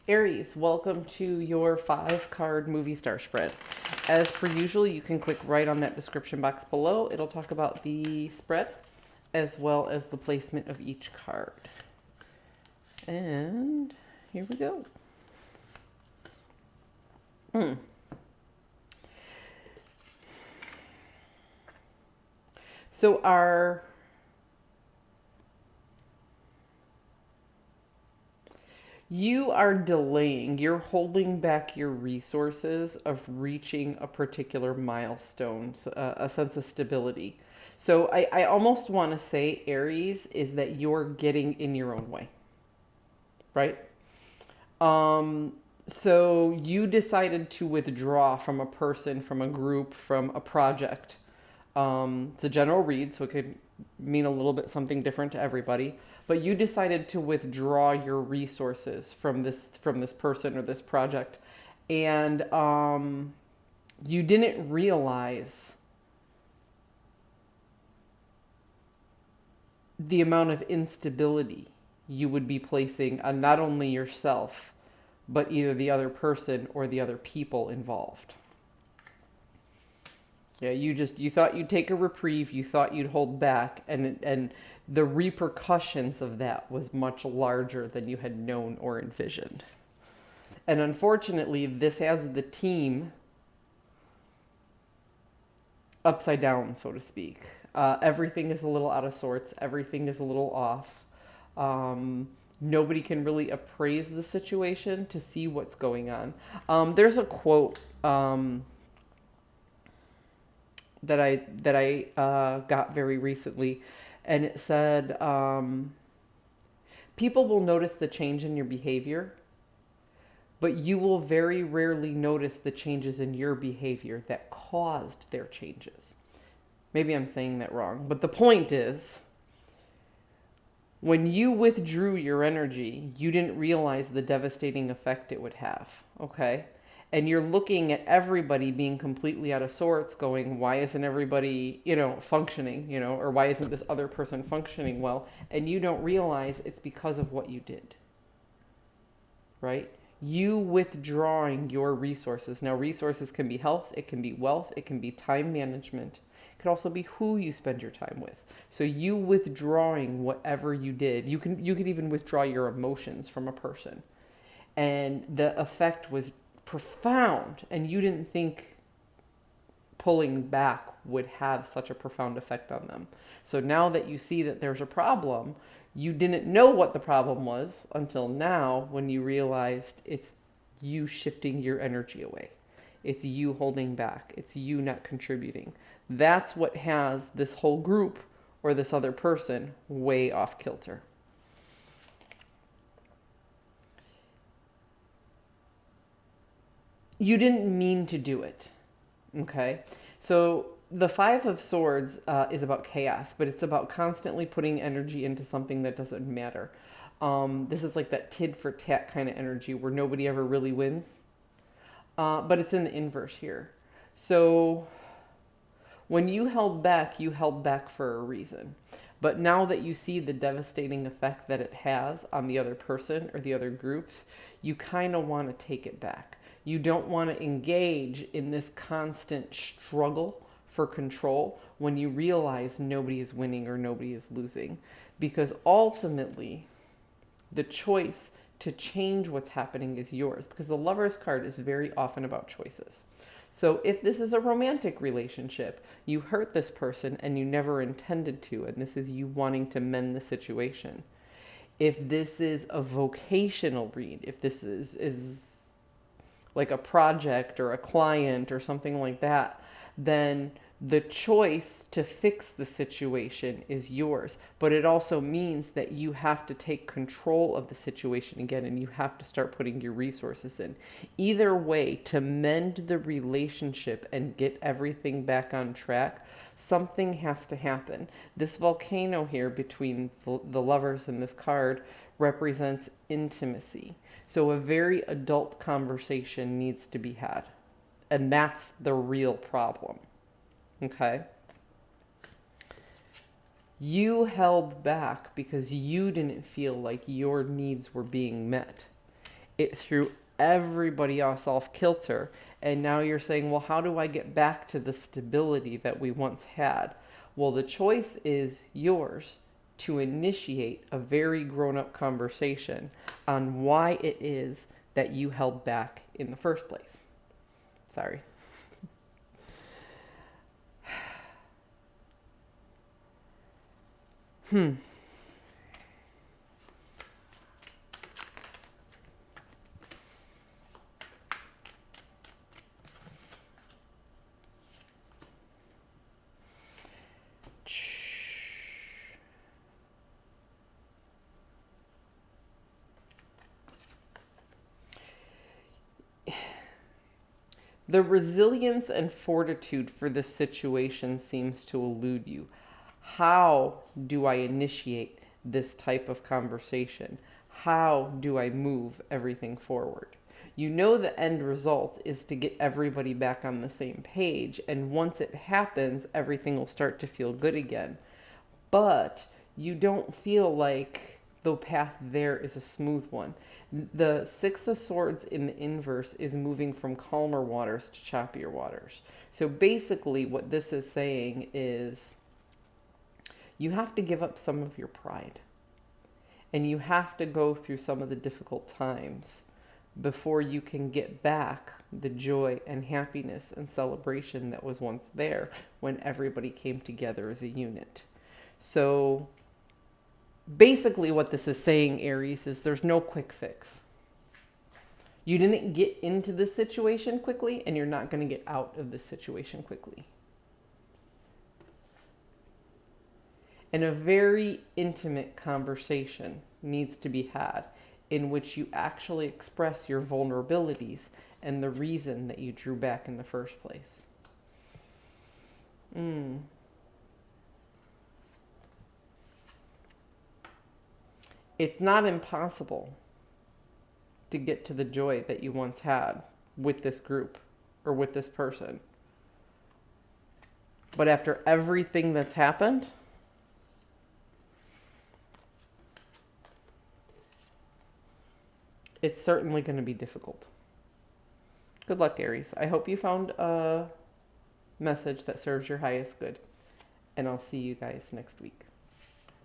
Aries, welcome to your 5-card movie star spread. As per usual, you can click right on that description box below. It'll talk about the spread as well as the placement of each card. And here we go. So you are delaying, you're holding back your resources of reaching a particular milestone, a sense of stability. So I almost want to say, Aries, is that you're getting in your own way, right? So you decided to withdraw from a person, from a group, from a project. It's a general read, so it could mean a little bit something different to everybody. But you decided to withdraw your resources from this person or this project, and you didn't realize the amount of instability you would be placing on not only yourself, but either the other person or the other people involved. Yeah, you thought you'd take a reprieve, you thought you'd hold back, and the repercussions of that was much larger than you had known or envisioned. And unfortunately, this has the team upside down, so to speak. Everything is a little out of sorts, everything is a little off. Nobody can really appraise the situation to see what's going on. There's a quote that I got very recently, and it said, "People will notice the change in your behavior, but you will very rarely notice the changes in your behavior that caused their changes." Maybe I'm saying that wrong, but the point is, when you withdrew your energy, you didn't realize the devastating effect it would have, okay? And you're looking at everybody being completely out of sorts, going, why isn't everybody, functioning, or why isn't this other person functioning well? And you don't realize it's because of what you did, right? You withdrawing your resources. Now, resources can be health, it can be wealth, it can be time management. It could also be who you spend your time with. So you withdrawing whatever you did, you could even withdraw your emotions from a person. And the effect was profound, and you didn't think pulling back would have such a profound effect on them. So now that you see that there's a problem, you didn't know what the problem was until now when you realized it's you shifting your energy away. It's you holding back. It's you not contributing. That's what has this whole group or this other person way off kilter. You didn't mean to do it. Okay? So the Five of Swords is about chaos, but it's about constantly putting energy into something that doesn't matter. This is like that tit for tat kind of energy where nobody ever really wins. But it's in the inverse here. So when you held back for a reason. But now that you see the devastating effect that it has on the other person or the other groups, you kind of want to take it back. You don't want to engage in this constant struggle for control when you realize nobody is winning or nobody is losing. Because ultimately, the choice to change what's happening is yours. Because the Lover's card is very often about choices. So if this is a romantic relationship, you hurt this person and you never intended to, and this is you wanting to mend the situation. If this is a vocational read, if this is like a project or a client or something like that, then the choice to fix the situation is yours. But it also means that you have to take control of the situation again, and you have to start putting your resources in. Either way, to mend the relationship and get everything back on track, something has to happen. This volcano here between the lovers in this card represents intimacy. So a very adult conversation needs to be had. And that's the real problem. Okay? You held back because you didn't feel like your needs were being met. It threw everybody else off kilter. And now you're saying, well, how do I get back to the stability that we once had? Well, the choice is yours to initiate a very grown up conversation on why it is that you held back in the first place. Sorry. Hmm. The resilience and fortitude for this situation seems to elude you. How do I initiate this type of conversation? How do I move everything forward? You know the end result is to get everybody back on the same page, and once it happens, everything will start to feel good again. But you don't feel like the path there is a smooth one. The Six of Swords in the inverse is moving from calmer waters to choppier waters. So basically, what this is saying is you have to give up some of your pride. And you have to go through some of the difficult times before you can get back the joy and happiness and celebration that was once there when everybody came together as a unit. So basically, what this is saying, Aries, is there's no quick fix. You didn't get into this situation quickly, and you're not going to get out of this situation quickly. And a very intimate conversation needs to be had in which you actually express your vulnerabilities and the reason that you drew back in the first place. It's not impossible to get to the joy that you once had with this group or with this person. But after everything that's happened, it's certainly going to be difficult. Good luck, Aries. I hope you found a message that serves your highest good. And I'll see you guys next week.